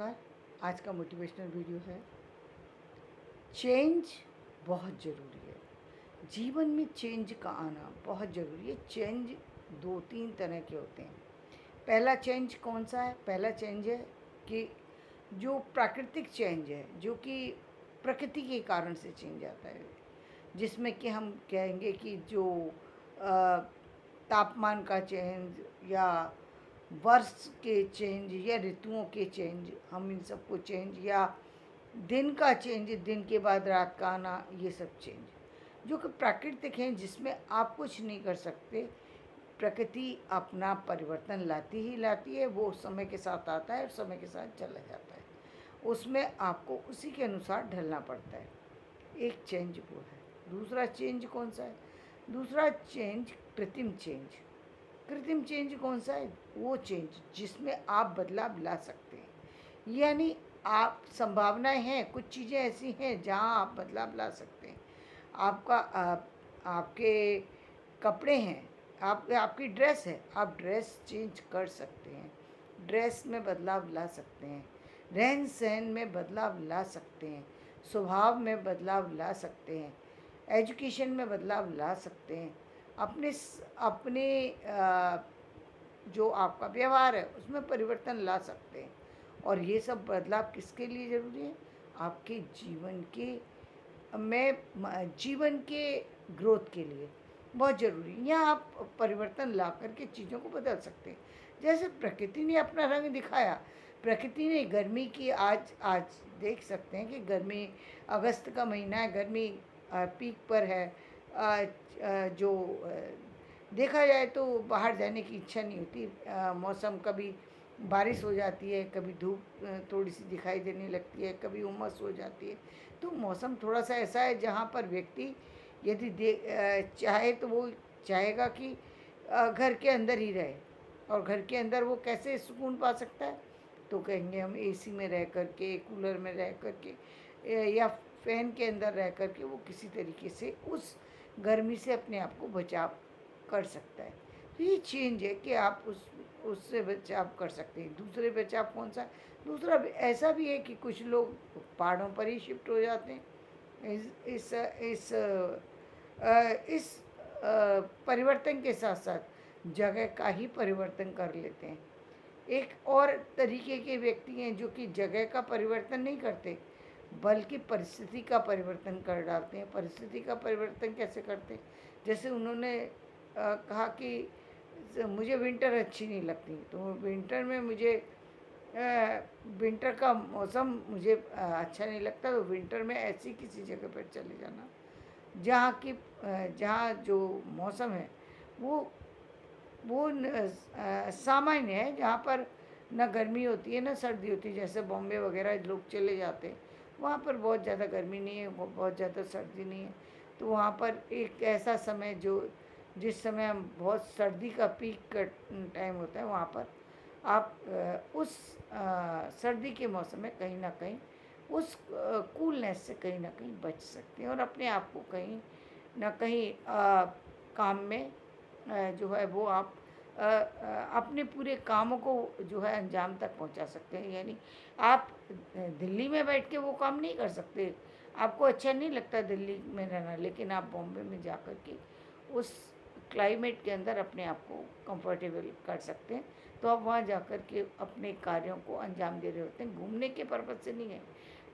नमस्कार। आज का मोटिवेशनल वीडियो है चेंज बहुत ज़रूरी है। जीवन में चेंज का आना बहुत ज़रूरी है। चेंज दो तीन तरह के होते हैं। पहला चेंज कौन सा है? पहला चेंज है कि जो प्राकृतिक चेंज है, जो कि प्रकृति के कारण से चेंज आता है, जिसमें कि हम कहेंगे कि जो अ, तापमान का चेंज या वर्ष के चेंज या ऋतुओं के चेंज, हम इन सबको चेंज या दिन का चेंज, दिन के बाद रात का आना, ये सब चेंज जो कि प्राकृतिक हैं, जिसमें आप कुछ नहीं कर सकते। प्रकृति अपना परिवर्तन लाती ही लाती है। वो समय के साथ आता है और समय के साथ चला जाता है। उसमें आपको उसी के अनुसार ढलना पड़ता है। एक चेंज वो है। दूसरा चेंज कौन सा है? दूसरा चेंज कृत्रिम चेंज। कृत्रिम चेंज कौन सा है? वो चेंज जिसमें आप बदलाव ला सकते हैं। यानी आप संभावनाएं हैं, कुछ चीज़ें ऐसी हैं जहां आप बदलाव ला सकते हैं। आपके कपड़े हैं, आपकी ड्रेस है, आप ड्रेस चेंज कर सकते हैं। ड्रेस में बदलाव ला सकते हैं। रहन सहन में बदलाव ला सकते हैं। स्वभाव में बदलाव ला सकते हैं। एजुकेशन में बदलाव ला सकते हैं। अपने जो आपका व्यवहार है उसमें परिवर्तन ला सकते हैं। और ये सब बदलाव किसके लिए ज़रूरी है? आपके जीवन के ग्रोथ के लिए बहुत ज़रूरी है। यहाँ आप परिवर्तन ला करके चीज़ों को बदल सकते हैं। जैसे प्रकृति ने अपना रंग दिखाया। प्रकृति ने गर्मी की आज आज देख सकते हैं कि गर्मी, अगस्त का महीना है, गर्मी पीक पर है। जो देखा जाए तो बाहर जाने की इच्छा नहीं होती। मौसम कभी बारिश हो जाती है, कभी धूप थोड़ी सी दिखाई देने लगती है, कभी उमस हो जाती है। तो मौसम थोड़ा सा ऐसा है जहाँ पर व्यक्ति यदि चाहे तो वो चाहेगा कि घर के अंदर ही रहे। और घर के अंदर वो कैसे सुकून पा सकता है? तो कहेंगे हम एसी में रह कर के, कूलर में रह कर के, या फैन के अंदर रह कर के वो किसी तरीके से उस गर्मी से अपने आप को बचाव कर सकता है। तो ये चेंज है कि आप उससे बचाव कर सकते हैं। दूसरे बचाव कौन सा? दूसरा ऐसा भी है कि कुछ लोग पहाड़ों पर ही शिफ्ट हो जाते हैं। इस परिवर्तन के साथ साथ जगह का ही परिवर्तन कर लेते हैं। एक और तरीके के व्यक्ति हैं जो कि जगह का परिवर्तन नहीं करते, बल्कि परिस्थिति का परिवर्तन कर डालते हैं। परिस्थिति का परिवर्तन कैसे करते हैं? जैसे उन्होंने कहा कि मुझे विंटर अच्छी नहीं लगती, तो विंटर में मुझे विंटर का मौसम मुझे अच्छा नहीं लगता, तो विंटर में ऐसी किसी जगह पर चले जाना जहाँ जो मौसम है वो सामान्य है, जहाँ पर न गर्मी होती है न सर्दी होती है। जैसे बॉम्बे वगैरह लोग चले जाते हैं, वहाँ पर बहुत ज़्यादा गर्मी नहीं है, बहुत ज़्यादा सर्दी नहीं है। तो वहाँ पर एक ऐसा समय जिस समय हम बहुत सर्दी का पीक का टाइम होता है, वहाँ पर आप उस सर्दी के मौसम में कहीं ना कहीं उस कूलनेस से कहीं ना कहीं बच सकते हैं और अपने आप को कहीं ना कहीं काम में जो है वो आप अपने पूरे कामों को जो है अंजाम तक पहुंचा सकते हैं। यानी आप दिल्ली में बैठ के वो काम नहीं कर सकते, आपको अच्छा नहीं लगता दिल्ली में रहना, लेकिन आप बॉम्बे में जा कर के उस क्लाइमेट के अंदर अपने आप को कंफर्टेबल कर सकते हैं। तो आप वहाँ जा कर के अपने कार्यों को अंजाम दे रहे होते हैं। घूमने के पर्पज़ से नहीं है,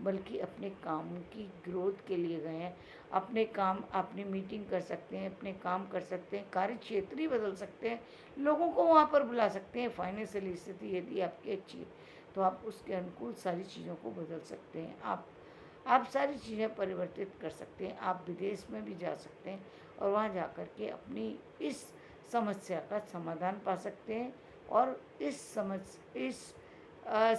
बल्कि अपने काम की ग्रोथ के लिए गए हैं। अपने काम, अपनी मीटिंग कर सकते हैं, अपने काम कर सकते हैं, कार्य क्षेत्र ही बदल सकते हैं, लोगों को वहाँ पर बुला सकते हैं। फाइनेंशियल स्थिति यदि आपकी अच्छी है तो आप उसके अनुकूल सारी चीज़ों को बदल सकते हैं। आप सारी चीज़ें परिवर्तित कर सकते हैं। आप विदेश में भी जा सकते हैं और वहाँ जा कर के अपनी इस समस्या का समाधान पा सकते हैं और इस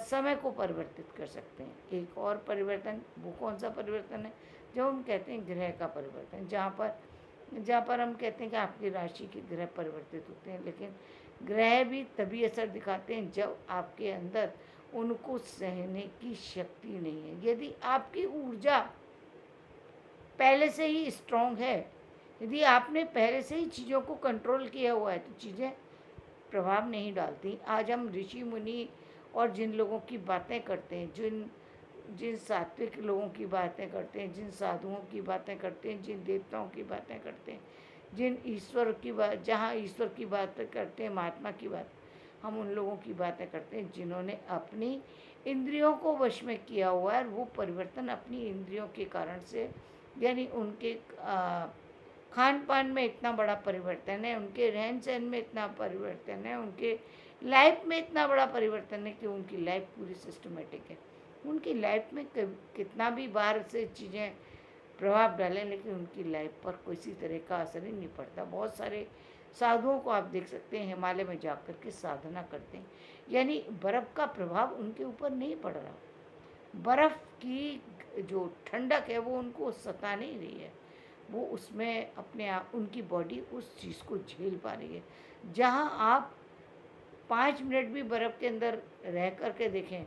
समय को परिवर्तित कर सकते हैं। एक और परिवर्तन, वो कौन सा परिवर्तन है? जो हम कहते हैं ग्रह का परिवर्तन, जहाँ पर हम कहते हैं कि आपकी राशि के ग्रह परिवर्तित होते हैं। लेकिन ग्रह भी तभी असर दिखाते हैं जब आपके अंदर उनको सहने की शक्ति नहीं है। यदि आपकी ऊर्जा पहले से ही स्ट्रांग है, यदि आपने पहले से ही चीज़ों को कंट्रोल किया हुआ है, तो चीज़ें प्रभाव नहीं डालती। आज हम ऋषि मुनि और जिन लोगों की बातें करते हैं, जिन जिन सात्विक लोगों की बातें करते हैं, जिन साधुओं की बातें करते हैं, जिन देवताओं की बातें करते हैं, जिन ईश्वर की बात, जहाँ ईश्वर की बातें करते हैं, महात्मा की बात, हम उन लोगों की बातें करते हैं जिन्होंने अपनी इंद्रियों को वश में किया हुआ है। और वो परिवर्तन अपनी इंद्रियों के कारण से, यानी उनके खान पान में इतना बड़ा परिवर्तन है, उनके रहन सहन में इतना परिवर्तन है, उनके लाइफ में इतना बड़ा परिवर्तन है कि उनकी लाइफ पूरी सिस्टमेटिक है। उनकी लाइफ में कितना भी बाहर से चीज़ें प्रभाव डालें, लेकिन उनकी लाइफ पर किसी तरह का असर ही नहीं पड़ता। बहुत सारे साधुओं को आप देख सकते हैं हिमालय में जाकर के साधना करते हैं, यानी बर्फ़ का प्रभाव उनके ऊपर नहीं पड़ रहा। बर्फ़ की जो ठंडक है वो उनको सता नहीं रही है, वो उसमें अपने आप उनकी बॉडी उस चीज़ को झेल पा रही है। जहाँ आप 5 मिनट भी बर्फ़ के अंदर रह कर के देखें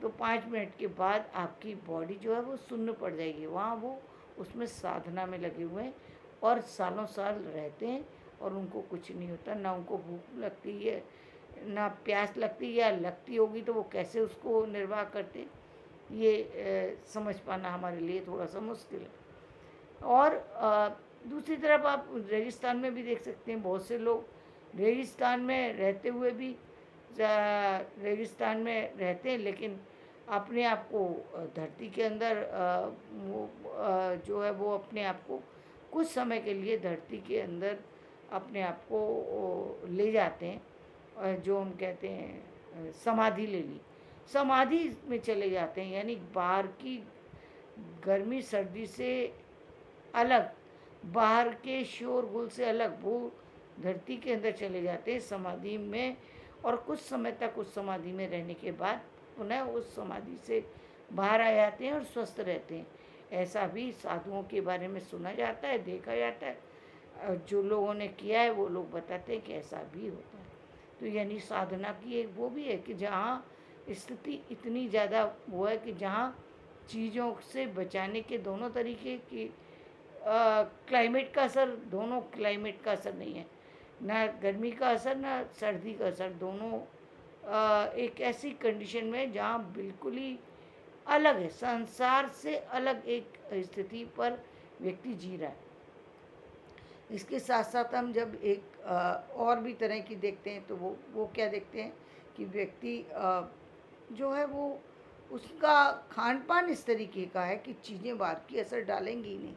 तो 5 मिनट के बाद आपकी बॉडी जो है वो सुन्न पड़ जाएगी। वहाँ वो उसमें साधना में लगे हुए हैं और सालों साल रहते हैं और उनको कुछ नहीं होता, ना उनको भूख लगती है, ना प्यास लगती है, या लगती होगी तो वो कैसे उसको निर्वाह करते, ये समझ पाना हमारे लिए थोड़ा सा मुश्किल है। और दूसरी तरफ आप रेगिस्तान में भी देख सकते हैं, बहुत से लोग रेगिस्तान में रहते हुए भी रेगिस्तान में रहते हैं, लेकिन अपने आप को धरती के अंदर वो जो है वो अपने आप को कुछ समय के लिए धरती के अंदर अपने आप को ले जाते हैं, जो हम कहते हैं समाधि ले ली, समाधि में चले जाते हैं, यानी बाहर की गर्मी सर्दी से अलग, बाहर के शोर गुल से अलग, वो धरती के अंदर चले जाते हैं समाधि में, और कुछ समय तक उस समाधि में रहने के बाद पुनः उस समाधि से बाहर आ जाते हैं और स्वस्थ रहते हैं। ऐसा भी साधुओं के बारे में सुना जाता है, देखा जाता है, जो लोगों ने किया है वो लोग बताते हैं कि ऐसा भी होता है। तो यानी साधना की एक वो भी है कि जहाँ स्थिति इतनी ज़्यादा वो है कि जहाँ चीज़ों से बचाने के दोनों तरीके की क्लाइमेट का असर, दोनों क्लाइमेट का असर नहीं है, ना गर्मी का असर ना सर्दी का असर, दोनों एक ऐसी कंडीशन में जहाँ बिल्कुल ही अलग है, संसार से अलग एक स्थिति पर व्यक्ति जी रहा है। इसके साथ साथ हम जब एक और भी तरह की देखते हैं तो वो क्या देखते हैं कि व्यक्ति जो है वो उसका खान पान इस तरीके का है कि चीज़ें बाहर की असर डालेंगी ही नहीं।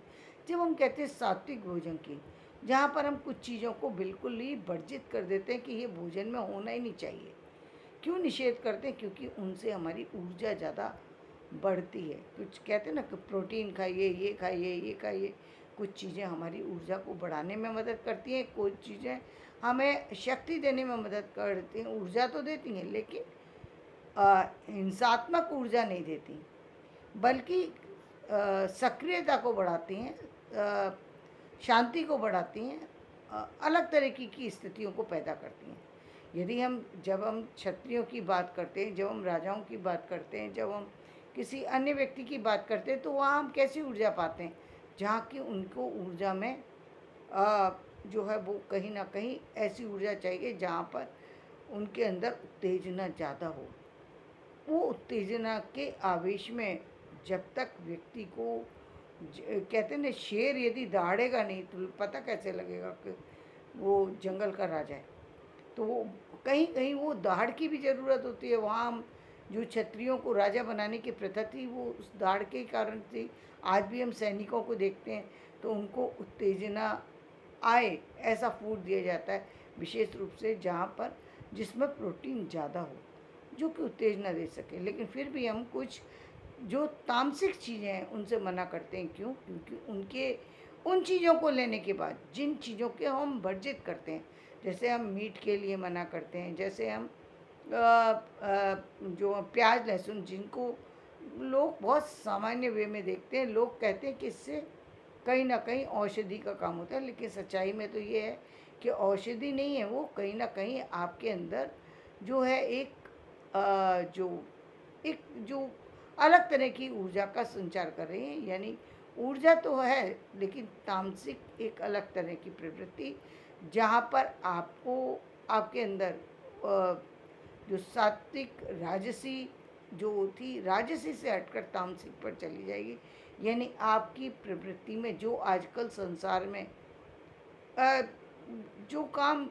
जब हम कहते हैं सात्विक भोजन की, जहाँ पर हम कुछ चीज़ों को बिल्कुल ही वर्जित कर देते हैं कि ये भोजन में होना ही नहीं चाहिए। क्यों निषेध करते हैं? क्योंकि उनसे हमारी ऊर्जा ज़्यादा बढ़ती है। कुछ कहते हैं ना कि प्रोटीन खाइए, ये खाइए, ये खाइए। कुछ चीज़ें हमारी ऊर्जा को बढ़ाने में मदद करती हैं, कुछ चीज़ें हमें शक्ति देने में मदद करती हैं। ऊर्जा तो देती हैं, लेकिन हिंसात्मक ऊर्जा नहीं देती, बल्कि सक्रियता को बढ़ाती हैं, शांति को बढ़ाती हैं, अलग तरह की स्थितियों को पैदा करती हैं। यदि जब हम क्षत्रियों की बात करते हैं, जब हम राजाओं की बात करते हैं, जब हम किसी अन्य व्यक्ति की बात करते हैं, तो वहाँ हम कैसी ऊर्जा पाते हैं? जहाँ की उनको ऊर्जा में जो है वो कहीं ना कहीं ऐसी ऊर्जा चाहिए जहाँ पर उनके अंदर उत्तेजना ज़्यादा हो। वो उत्तेजना के आवेश में जब तक व्यक्ति को कहते हैं ना, शेर यदि दहाड़ेगा नहीं तो पता कैसे लगेगा कि वो जंगल का राजा है। तो वो कहीं कहीं वो दहाड़ की भी ज़रूरत होती है। वहाँ हम जो क्षत्रियों को राजा बनाने की प्रथा थी वो उस दहाड़ के कारण थी। आज भी हम सैनिकों को देखते हैं तो उनको उत्तेजना आए ऐसा फूड दिया जाता है, विशेष रूप से जहाँ पर जिसमें प्रोटीन ज़्यादा हो, जो कि उत्तेजना दे सके। लेकिन फिर भी हम कुछ जो तामसिक चीज़ें हैं उनसे मना करते हैं। क्यों? क्योंकि उनके उन चीज़ों को लेने के बाद जिन चीज़ों के हम वर्जित करते हैं, जैसे हम मीट के लिए मना करते हैं, जैसे हम जो प्याज लहसुन जिनको लोग बहुत सामान्य वे में देखते हैं, लोग कहते हैं कि इससे कहीं ना कहीं औषधि का काम होता है, लेकिन सच्चाई में तो ये है कि औषधि नहीं है, वो कहीं ना कहीं आपके अंदर जो है जो अलग तरह की ऊर्जा का संचार कर रही है। यानी ऊर्जा तो है, लेकिन तामसिक एक अलग तरह की प्रवृत्ति, जहाँ पर आपको आपके अंदर जो सात्विक राजसी जो थी, राजसी से हटकर तामसिक पर चली जाएगी। यानी आपकी प्रवृत्ति में जो आजकल संसार में अ, जो काम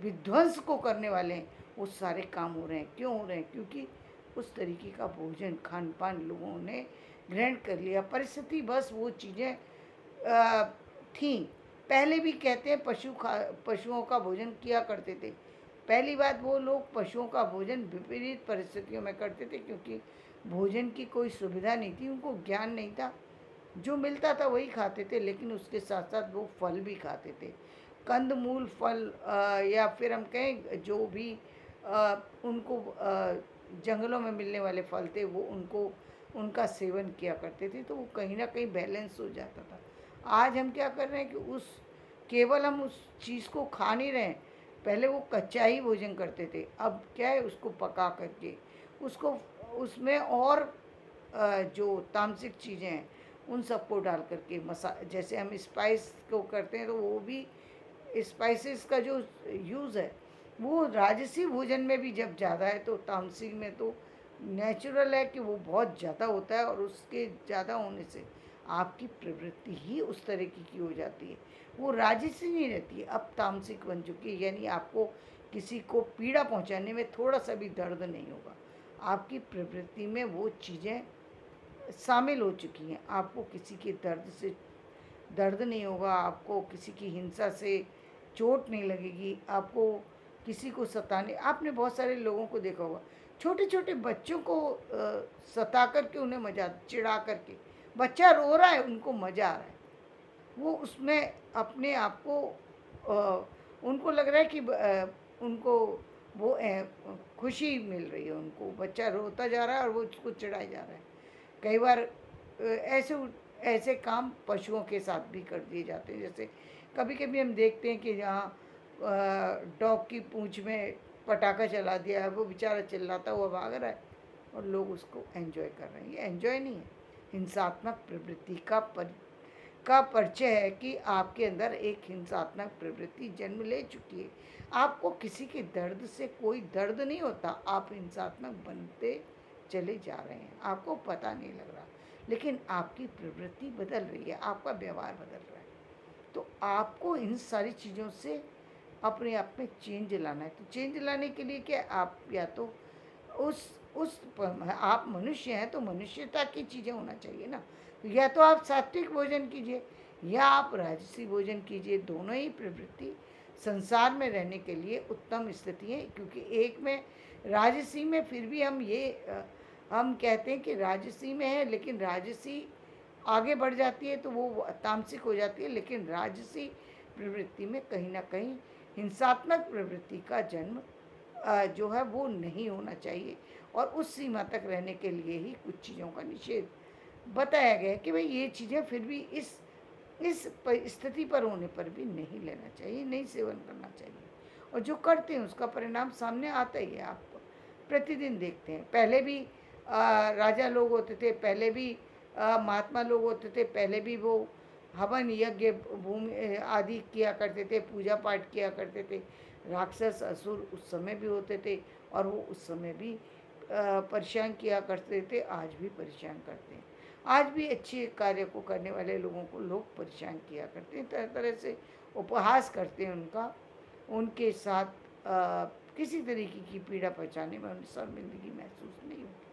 विध्वंस को करने वाले हैं, वो सारे काम हो रहे हैं। क्यों हो रहे हैं? क्योंकि उस तरीके का भोजन खान पान लोगों ने ग्रहण कर लिया। परिस्थिति बस वो चीज़ें थी। पहले भी कहते हैं पशुओं का भोजन किया करते थे। पहली बात, वो लोग पशुओं का भोजन विपरीत परिस्थितियों में करते थे, क्योंकि भोजन की कोई सुविधा नहीं थी, उनको ज्ञान नहीं था। जो मिलता था वही खाते थे, लेकिन उसके साथ साथ वो फल भी खाते थे। कंद मूल फल, या फिर हम कहें जो भी उनको जंगलों में मिलने वाले फल थे, वो उनको उनका सेवन किया करते थे, तो वो कहीं ना कहीं बैलेंस हो जाता था। आज हम क्या कर रहे हैं कि केवल हम उस चीज़ को खा नहीं रहे हैं। पहले वो कच्चा ही भोजन करते थे, अब क्या है, उसको पका करके उसको उसमें और जो तामसिक चीज़ें हैं उन सबको डाल करके जैसे हम स्पाइस को करते हैं, तो वो भी स्पाइसेस का जो यूज़ है वो राजसी भोजन में भी जब ज़्यादा है, तो तामसिक में तो नेचुरल है कि वो बहुत ज़्यादा होता है, और उसके ज़्यादा होने से आपकी प्रवृत्ति ही उस तरीके की हो जाती है। वो राजसी नहीं रहती है, अब तामसिक बन चुकी है। यानी आपको किसी को पीड़ा पहुंचाने में थोड़ा सा भी दर्द नहीं होगा। आपकी प्रवृत्ति में वो चीज़ें शामिल हो चुकी हैं। आपको किसी के दर्द नहीं होगा, आपको किसी की हिंसा से चोट नहीं लगेगी, आपको किसी को सताने, आपने बहुत सारे लोगों को देखा होगा, छोटे छोटे बच्चों को सता करके उन्हें मजा, चिढ़ा करके, बच्चा रो रहा है उनको मज़ा आ रहा है, वो उसमें अपने आप को उनको लग रहा है कि उनको वो खुशी मिल रही है, उनको बच्चा रोता जा रहा है और वो उसको चिढ़ाया जा रहा है। कई बार ऐसे ऐसे काम पशुओं के साथ भी कर दिए जाते हैं। जैसे कभी कभी हम देखते हैं कि जहाँ डॉग की पूंछ में पटाखा चला दिया है, वो बेचारा चिल्लाता हुआ भाग रहा है और लोग उसको एंजॉय कर रहे हैं। ये एंजॉय नहीं है, हिंसात्मक प्रवृत्ति का परिचय है कि आपके अंदर एक हिंसात्मक प्रवृत्ति जन्म ले चुकी है। आपको किसी के दर्द से कोई दर्द नहीं होता, आप हिंसात्मक बनते चले जा रहे हैं, आपको पता नहीं लग रहा, लेकिन आपकी प्रवृत्ति बदल रही है, आपका व्यवहार बदल रहा है। तो आपको इन सारी चीज़ों से अपने आप में चेंज लाना है। तो चेंज लाने के लिए क्या, आप या तो आप मनुष्य हैं तो मनुष्यता की चीज़ें होना चाहिए ना। तो या तो आप सात्विक भोजन कीजिए या आप राजसी भोजन कीजिए। दोनों ही प्रवृत्ति संसार में रहने के लिए उत्तम स्थिति है, क्योंकि एक में राजसी में फिर भी हम कहते हैं कि राजसी में है, लेकिन राजसी आगे बढ़ जाती है तो वो तामसिक हो जाती है। लेकिन राजसी प्रवृत्ति में कहीं ना कहीं हिंसात्मक प्रवृत्ति का जन्म जो है वो नहीं होना चाहिए, और उस सीमा तक रहने के लिए ही कुछ चीज़ों का निषेध बताया गया है कि भाई ये चीज़ें फिर भी इस स्थिति पर होने पर भी नहीं लेना चाहिए, नहीं सेवन करना चाहिए। और जो करते हैं उसका परिणाम सामने आता ही है, आप प्रतिदिन देखते हैं। पहले भी राजा लोग होते थे, पहले भी महात्मा लोग होते थे, पहले भी वो हवन यज्ञ भूमि आदि किया करते थे, पूजा पाठ किया करते थे। राक्षस असुर उस समय भी होते थे, और वो उस समय भी परेशान किया करते थे, आज भी परेशान करते हैं। आज भी अच्छे कार्य को करने वाले लोगों को लोग परेशान किया करते हैं, तरह तरह से उपहास करते हैं उनका, उनके साथ किसी तरीके की पीड़ा पहुँचाने में उन्हें शर्मिंदगी महसूस नहीं होती।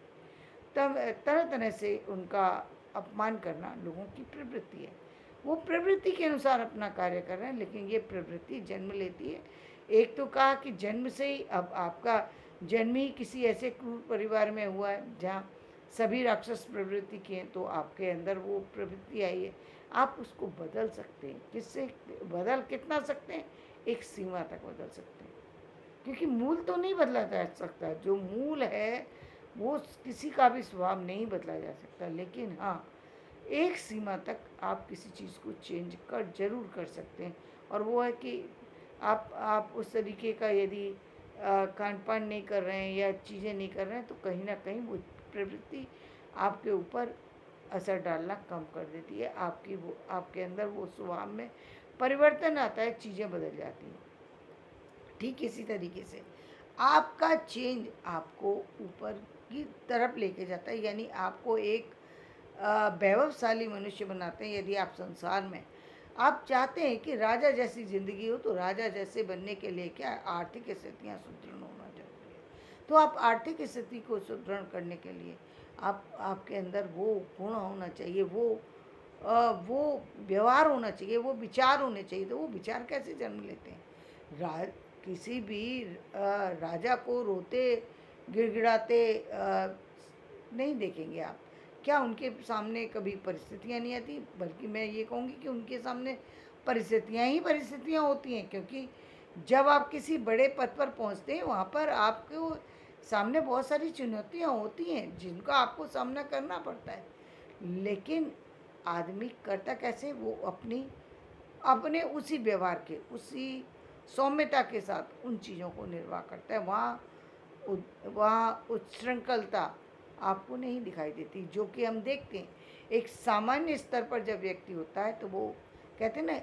तब तरह तरह से उनका अपमान करना लोगों की प्रवृत्ति है। वो प्रवृत्ति के अनुसार अपना कार्य कर रहे हैं, लेकिन ये प्रवृत्ति जन्म लेती है। एक तो कहा कि जन्म से ही, अब आपका जन्म ही किसी ऐसे क्रूर परिवार में हुआ है जहाँ सभी राक्षस प्रवृत्ति के हैं, तो आपके अंदर वो प्रवृत्ति आई है। आप उसको बदल सकते हैं, किससे बदल कितना सकते हैं, एक सीमा तक बदल सकते हैं, क्योंकि मूल तो नहीं बदला जा सकता। जो मूल है वो किसी का भी स्वभाव नहीं बदला जा सकता, लेकिन हाँ, एक सीमा तक आप किसी चीज़ को चेंज कर जरूर कर सकते हैं। और वो है कि आप उस तरीके का यदि खान पान नहीं कर रहे हैं या चीज़ें नहीं कर रहे हैं, तो कहीं ना कहीं वो प्रवृत्ति आपके ऊपर असर डालना कम कर देती है। आपके अंदर वो स्वभाव में परिवर्तन आता है, चीज़ें बदल जाती हैं। ठीक इसी तरीके से आपका चेंज आपको ऊपर की तरफ लेके जाता है, यानी आपको एक वैभवशाली मनुष्य बनाते हैं। यदि आप संसार में आप चाहते हैं कि राजा जैसी ज़िंदगी हो, तो राजा जैसे बनने के लिए क्या है, आर्थिक स्थितियाँ सुदृढ़ होना जरूरी है। तो आप आर्थिक स्थिति को सुदृढ़ करने के लिए आपके अंदर वो गुण होना चाहिए, वो व्यवहार होना चाहिए, वो विचार होने चाहिए। तो वो विचार कैसे जन्म लेते हैं? रा किसी भी राजा को रोते गिड़गिड़ाते नहीं देखेंगे आप। क्या उनके सामने कभी परिस्थितियाँ नहीं आती? बल्कि मैं ये कहूँगी कि उनके सामने परिस्थितियाँ ही परिस्थितियाँ होती हैं, क्योंकि जब आप किसी बड़े पद पर पहुँचते हैं, वहाँ पर आपको सामने बहुत सारी चुनौतियाँ होती हैं, जिनका आपको सामना करना पड़ता है। लेकिन आदमी करता कैसे? वो अपने उसी व्यवहार के, उसी सौम्यता के साथ उन चीज़ों को निर्वाह करता है। वहाँ उच्छृंखलता आपको नहीं दिखाई देती, जो कि हम देखते हैं। एक सामान्य स्तर पर जब व्यक्ति होता है, तो वो कहते हैं ना,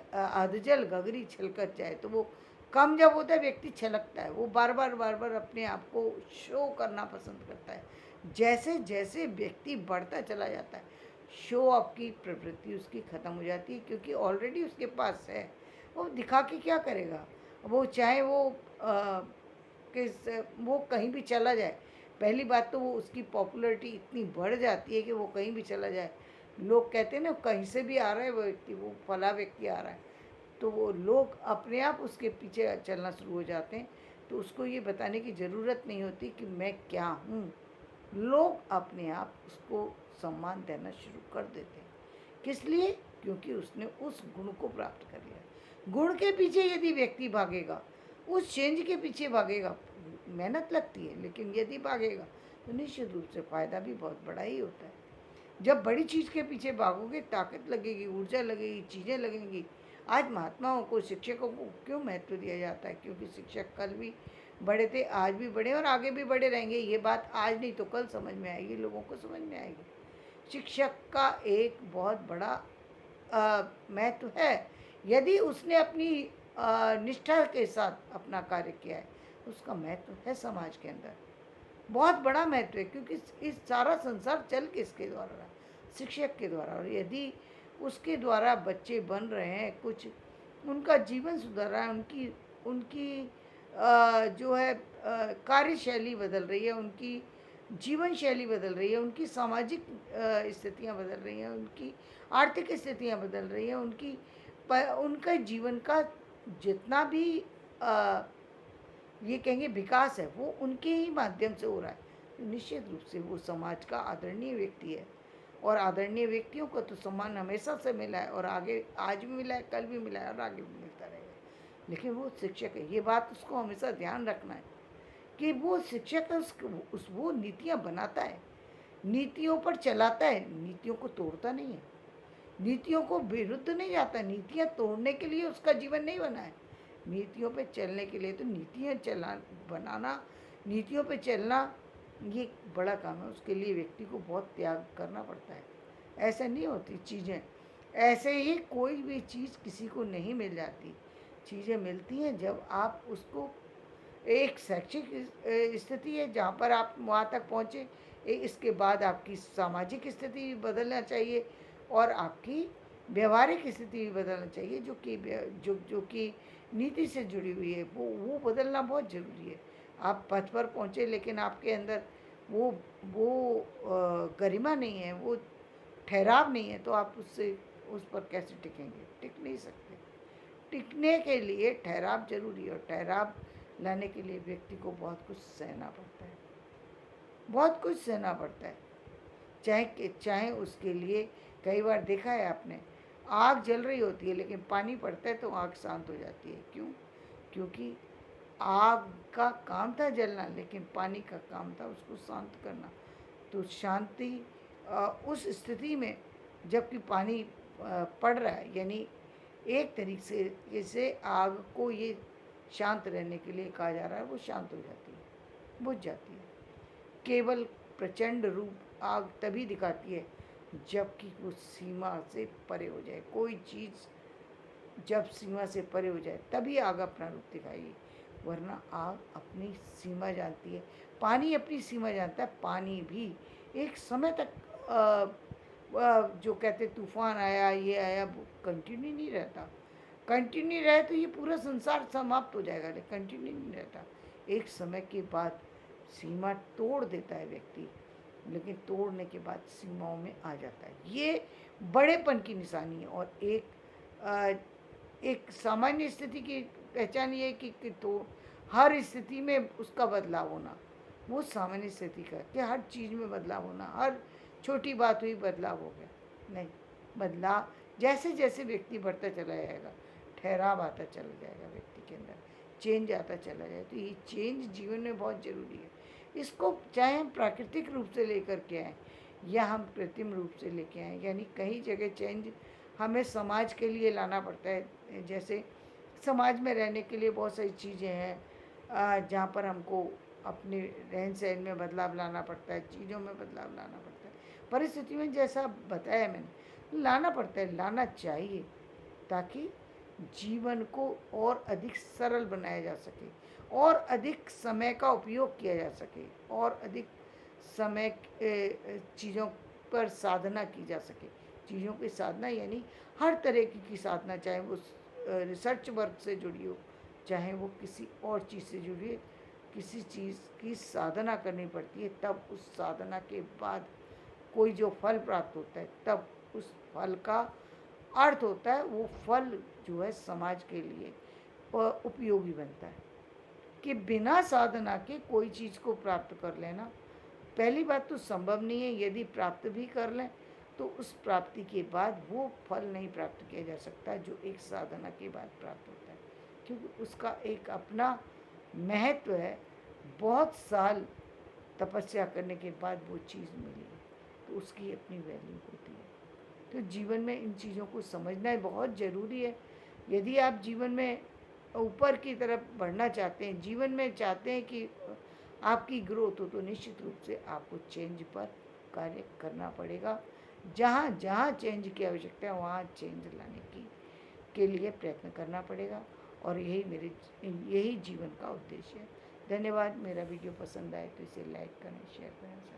अधजल गगरी छलकत जाए। तो वो कम जब होता है, व्यक्ति छलकता है, वो बार बार अपने आप को शो करना पसंद करता है। जैसे जैसे व्यक्ति बढ़ता चला जाता है, शो ऑफ की प्रवृत्ति उसकी ख़त्म हो जाती है, क्योंकि ऑलरेडी उसके पास है। वो दिखा के क्या करेगा? वो चाहे किस वो कहीं भी चला जाए, पहली बात तो वो उसकी पॉपुलैरिटी इतनी बढ़ जाती है कि वो कहीं भी चला जाए, लोग कहते हैं ना, कहीं से भी आ रहा है वो व्यक्ति, वो फला व्यक्ति आ रहा है, तो वो लोग अपने आप उसके पीछे चलना शुरू हो जाते हैं। तो उसको ये बताने की ज़रूरत नहीं होती कि मैं क्या हूँ। लोग अपने आप उसको सम्मान देना शुरू कर देते हैं। किस लिए? क्योंकि उसने उस गुण को प्राप्त कर लिया। गुण के पीछे यदि व्यक्ति भागेगा, उस चेंज के पीछे भागेगा, मेहनत लगती है, लेकिन यदि भागेगा तो निश्चित रूप से फ़ायदा भी बहुत बड़ा ही होता है। जब बड़ी चीज़ के पीछे भागोगे, ताकत लगेगी, ऊर्जा लगेगी, चीज़ें लगेंगी। आज महात्माओं को, शिक्षकों को क्यों महत्व दिया जाता है? क्योंकि शिक्षक कल भी बड़े थे, आज भी बड़े और आगे भी बड़े रहेंगे। ये बात आज नहीं तो कल समझ में आएगी, लोगों को समझ में आएगी। शिक्षक का एक बहुत बड़ा महत्व है। यदि उसने अपनी निष्ठा के साथ अपना कार्य किया है, उसका महत्व है समाज के अंदर, बहुत बड़ा महत्व है। क्योंकि इस सारा संसार चल किसके द्वारा रहा? शिक्षक के द्वारा। और यदि उसके द्वारा बच्चे बन रहे हैं, कुछ उनका जीवन सुधर रहा है, उनकी उनकी जो है कार्यशैली बदल रही है, उनकी जीवन शैली बदल रही है, उनकी सामाजिक स्थितियाँ बदल रही हैं, उनकी आर्थिक स्थितियाँ बदल रही हैं, उनका जीवन का जितना भी अ, ये कहेंगे विकास है, वो उनके ही माध्यम से हो रहा है। तो निश्चित रूप से वो समाज का आदरणीय व्यक्ति है। और आदरणीय व्यक्तियों को तो सम्मान हमेशा से मिला है, और आगे आज भी मिला है, कल भी मिला है, और आगे भी मिलता रहेगा। लेकिन वो शिक्षक है, ये बात उसको हमेशा ध्यान रखना है कि वो शिक्षक है, वो नीतियाँ बनाता है, नीतियों पर चलाता है, नीतियों को तोड़ता नहीं है, नीतियों को विरुद्ध नहीं जाता। नीतियाँ तोड़ने के लिए उसका जीवन नहीं बना है, नीतियों पे चलने के लिए। तो नीतियाँ चला बनाना, नीतियों पे चलना, ये बड़ा काम है। उसके लिए व्यक्ति को बहुत त्याग करना पड़ता है। ऐसा नहीं होती चीज़ें, ऐसे ही कोई भी चीज़ किसी को नहीं मिल जाती। चीज़ें मिलती हैं जब आप उसको, एक शैक्षिक स्थिति है जहाँ पर आप वहाँ तक पहुँचे, इसके बाद आपकी सामाजिक स्थिति भी बदलना चाहिए, और आपकी व्यवहारिक स्थिति भी बदलना चाहिए, जो कि नीति से जुड़ी हुई है, वो बदलना बहुत ज़रूरी है। आप पथ पर पहुँचे, लेकिन आपके अंदर वो गरिमा नहीं है, वो ठहराव नहीं है, तो आप उस पर कैसे टिकेंगे? टिक नहीं सकते। टिकने के लिए ठहराव जरूरी है, और ठहराव लाने के लिए व्यक्ति को बहुत कुछ सहना पड़ता है, बहुत कुछ सहना पड़ता है। चाहे उसके लिए, कई बार देखा है आपने, आग जल रही होती है, लेकिन पानी पड़ता है तो आग शांत हो जाती है। क्यों? क्योंकि आग का काम था जलना, लेकिन पानी का काम था उसको शांत करना। तो शांति उस स्थिति में, जबकि पानी पड़ रहा है, यानी एक तरीके से आग को ये शांत रहने के लिए कहा जा रहा है, वो शांत हो जाती है, बुझ जाती है। केवल प्रचंड रूप आग तभी दिखाती है जबकि वो सीमा से परे हो जाए। कोई चीज़ जब सीमा से परे हो जाए, तभी आग अपना रूप दिखाएगी। वरना आग अपनी सीमा जानती है, पानी अपनी सीमा जानता है। पानी भी एक समय तक जो कहते तूफान आया, ये आया, वो कंटिन्यू नहीं रहता। कंटिन्यू रहे तो ये पूरा संसार समाप्त हो जाएगा, लेकिन कंटिन्यू नहीं रहता। एक समय के बाद सीमा तोड़ देता है व्यक्ति, लेकिन तोड़ने के बाद सीमाओं में आ जाता है। ये बड़ेपन की निशानी है। और एक सामान्य स्थिति की पहचान ये है कि तो हर स्थिति में उसका बदलाव होना, वो सामान्य स्थिति का कि हर चीज़ में बदलाव होना, हर छोटी बात हुई बदलाव हो गया, नहीं। बदलाव जैसे जैसे व्यक्ति बढ़ता चला जाएगा, ठहराव आता चला जाएगा व्यक्ति के अंदर, चेंज आता चला जाएगा। तो ये चेंज जीवन में बहुत ज़रूरी है। इसको चाहे हम प्राकृतिक रूप से लेकर के आएँ या हम कृत्रिम रूप से लेके आएँ, यानी कई जगह चेंज हमें समाज के लिए लाना पड़ता है। जैसे समाज में रहने के लिए बहुत सारी चीज़ें हैं जहाँ पर हमको अपने रहन सहन में बदलाव लाना पड़ता है, चीज़ों में बदलाव लाना पड़ता है, परिस्थिति में जैसा बताया मैंने लाना पड़ता है, लाना चाहिए, ताकि जीवन को और अधिक सरल बनाया जा सके, और अधिक समय का उपयोग किया जा सके, और अधिक समय चीज़ों पर साधना की जा सके। चीज़ों की साधना यानी हर तरह की साधना, चाहे वो रिसर्च वर्क से जुड़ी हो, चाहे वो किसी और चीज़ से जुड़ी है। किसी चीज़ की साधना करनी पड़ती है, तब उस साधना के बाद कोई जो फल प्राप्त होता है, तब उस फल का अर्थ होता है, वो फल जो है समाज के लिए उपयोगी बनता है। कि बिना साधना के कोई चीज़ को प्राप्त कर लेना पहली बात तो संभव नहीं है। यदि प्राप्त भी कर लें तो उस प्राप्ति के बाद वो फल नहीं प्राप्त किया जा सकता जो एक साधना के बाद प्राप्त होता है, क्योंकि उसका एक अपना महत्व है। बहुत साल तपस्या करने के बाद वो चीज़ मिली तो उसकी अपनी वैल्यू होती है। तो जीवन में इन चीज़ों को समझना बहुत ज़रूरी है। यदि आप जीवन में ऊपर की तरफ बढ़ना चाहते हैं, जीवन में चाहते हैं कि आपकी ग्रोथ हो, तो निश्चित रूप से आपको चेंज पर कार्य करना पड़ेगा। जहाँ जहाँ चेंज की आवश्यकता है वहाँ चेंज लाने की के लिए प्रयत्न करना पड़ेगा, और यही जीवन का उद्देश्य है। धन्यवाद। मेरा वीडियो पसंद आए तो इसे लाइक करें, शेयर करें।